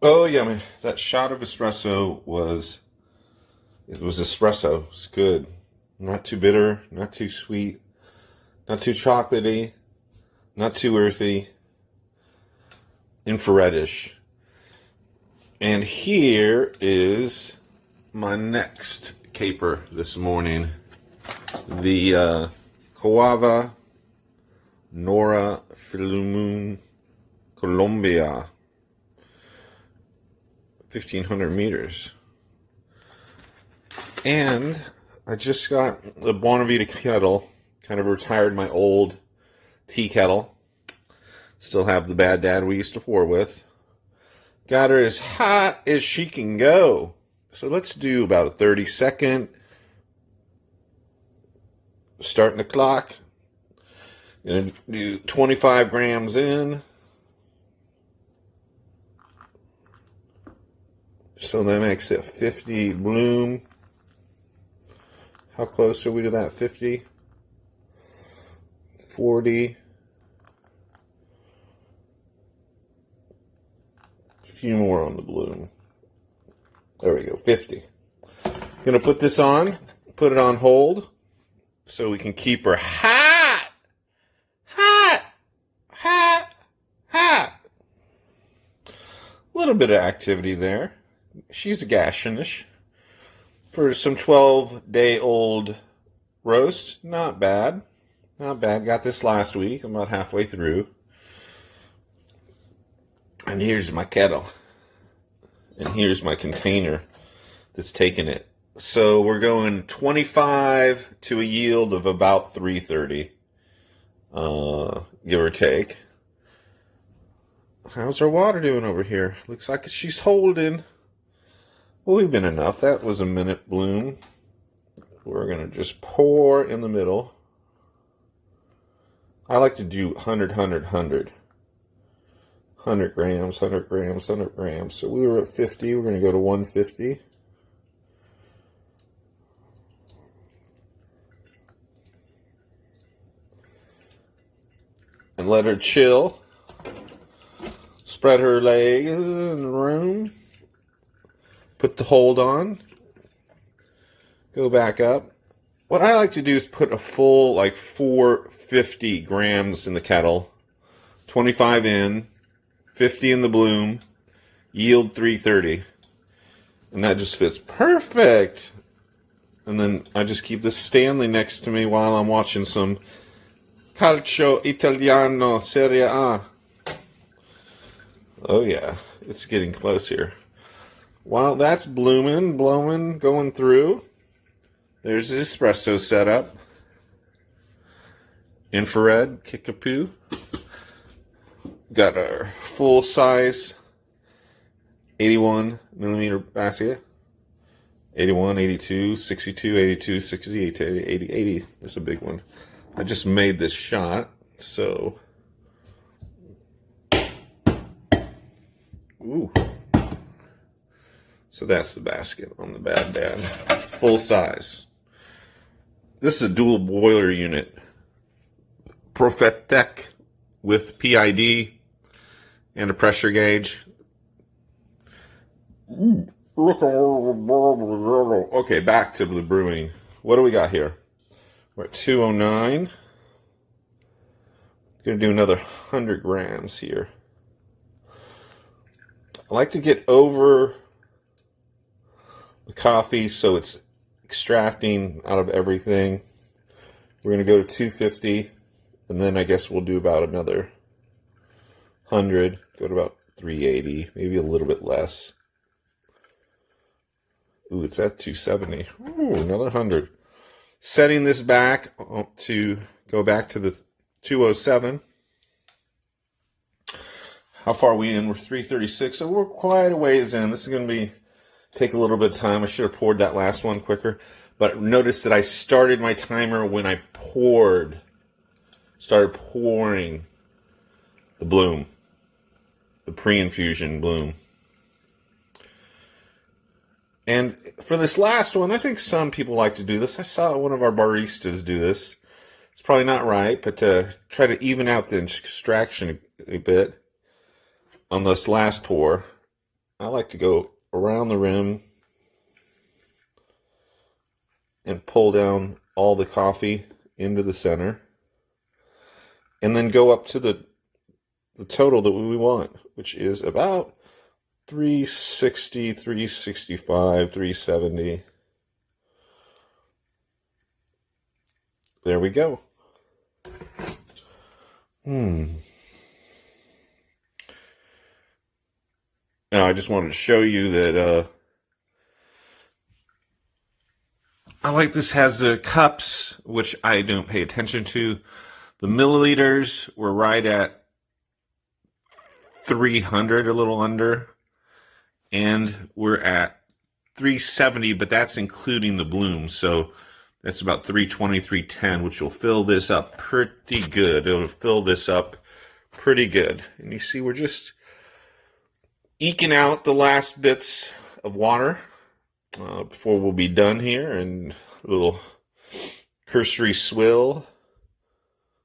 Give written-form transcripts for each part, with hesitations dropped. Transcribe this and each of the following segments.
Oh, yummy. That shot of espresso it was espresso. It's good. Not too bitter, not too sweet, not too chocolatey, not too earthy, infraredish. And here is my next caper this morning. The Coava Nora Pillimue Colombia. 1,500 meters. And I just got the Bonavita kettle. Kind of retired my old tea kettle. Still have the bad dad we used to pour with. Got her as hot as she can go. So let's do about a 30-second. Starting the clock. Gonna do 25 grams in. So that makes it 50 bloom. How close are we to that 50? 40. A few more on the bloom. There we go, 50. Gonna put this on, put it on hold, so we can keep her hot, hot, hot, hot. A little bit of activity there. She's gashinish. For some 12-day-old roast, not bad. Not bad. Got this last week. I'm about halfway through. And here's my kettle. And here's my container that's taking it. So we're going 25 to a yield of about 330, give or take. How's our water doing over here? Looks like she's holding. Well, we've been enough. That was a minute bloom. We're going to just pour in the middle. I like to do 100, 100, 100. 100 grams, 100 grams, 100 grams. So we were at 50. We're going to go to 150. And let her chill. Spread her legs in the room. Put the hold on. Go back up. What I like to do is put a full, like 450 grams in the kettle. 25 in. 50 in the bloom. Yield 330. And that just fits perfect. And then I just keep this Stanley next to me while I'm watching some Calcio Italiano Serie A. Oh yeah, it's getting close here. While that's blooming, blowing, going through, there's the espresso setup. Infrared, kickapoo. Got our full size 81 millimeter basket. 81, 82, 62, 82, 68, 80, 80, 80. There's a big one. I just made this shot, so. Ooh. So that's the basket on the bad dad. Full size. This is a dual boiler unit. Profetec with PID and a pressure gauge. Okay, back to the brewing. What do we got here? We're at 209. Gonna do another 100 grams here. I like to get over the coffee so it's extracting out of everything. We're going to go to 250, and then I guess we'll do about another 100, go to about 380, maybe a little bit less. Ooh, it's at 270. Ooh, another 100. Setting this back to go back to the 207. How far are we in? We're 336, so we're quite a ways in. This is going to take a little bit of time. I should have poured that last one quicker. But notice that I started my timer when I started pouring the bloom, the pre-infusion bloom. And for this last one, I think some people like to do this. I saw one of our baristas do this. It's probably not right, but to try to even out the extraction a bit on this last pour, I like to go around the rim and pull down all the coffee into the center, and then go up to the total that we want, which is about 360, 365, 370. There we go. Now, I just wanted to show you that I like this has the cups, which I don't pay attention to. The milliliters were right at 300, a little under. And we're at 370, but that's including the bloom. So that's about 320, 310, which will fill this up pretty good. It'll fill this up pretty good. And you see we're just eking out the last bits of water before we'll be done here. And a little cursory swill.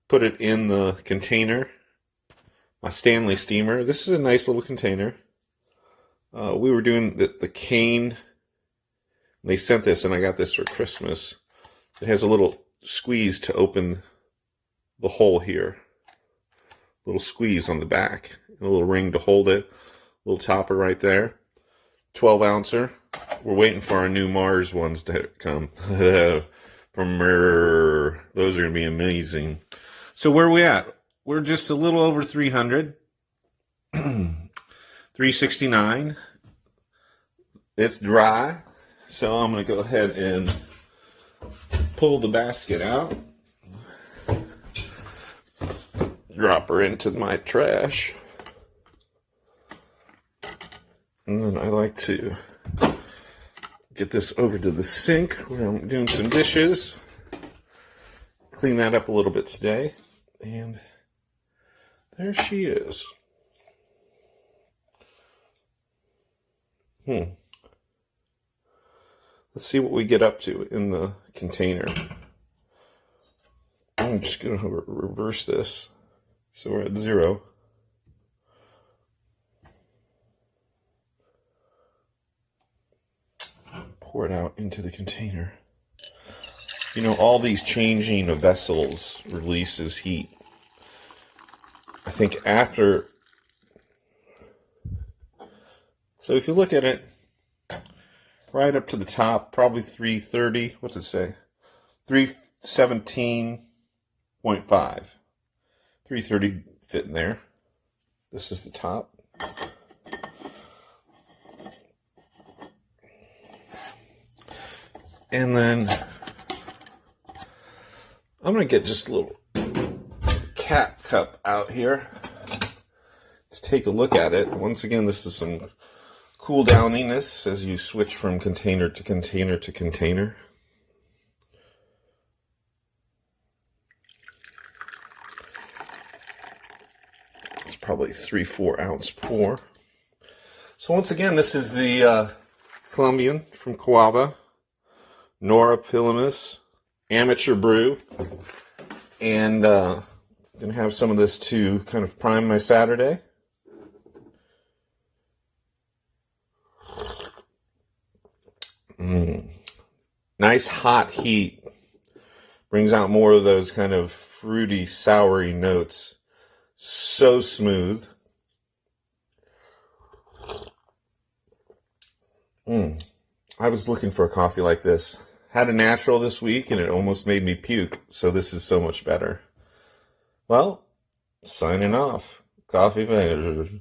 Put it in the container. My Stanley steamer. This is a nice little container. We were doing the cane. They sent this, and I got this for Christmas. It has a little squeeze to open the hole here. A little squeeze on the back. And a little ring to hold it. A little topper right there. 12 ouncer. We're waiting for our new Mars ones to come. From those are going to be amazing. So where are we at? We're just a little over 300. 369. It's dry. So I'm going to go ahead and pull the basket out. Drop her into my trash. And then I like to get this over to the sink where I'm doing some dishes. Clean that up a little bit today. And there she is. Let's see what we get up to in the container. I'm just going to reverse this. So we're at 0. Pour it out into the container. You know, all these changing of vessels releases heat. I think after... So if you look at it, right up to the top, probably 330. What's it say? 317.5. 330 fit in there. This is the top. And then I'm going to get just a little cat cup out here. Let's take a look at it. Once again, this is some cool downiness as you switch from container to container to container. It's probably 3-4 ounce pour. So once again, this is the Colombian from Coava, Nora Pillimue, amateur brew, and I'm gonna have some of this to kind of prime my Saturday. Nice hot heat brings out more of those kind of fruity, soury notes. So smooth. I was looking for a coffee like this. Had a natural this week and it almost made me puke. So this is so much better. Well, signing off. Coffee Manager.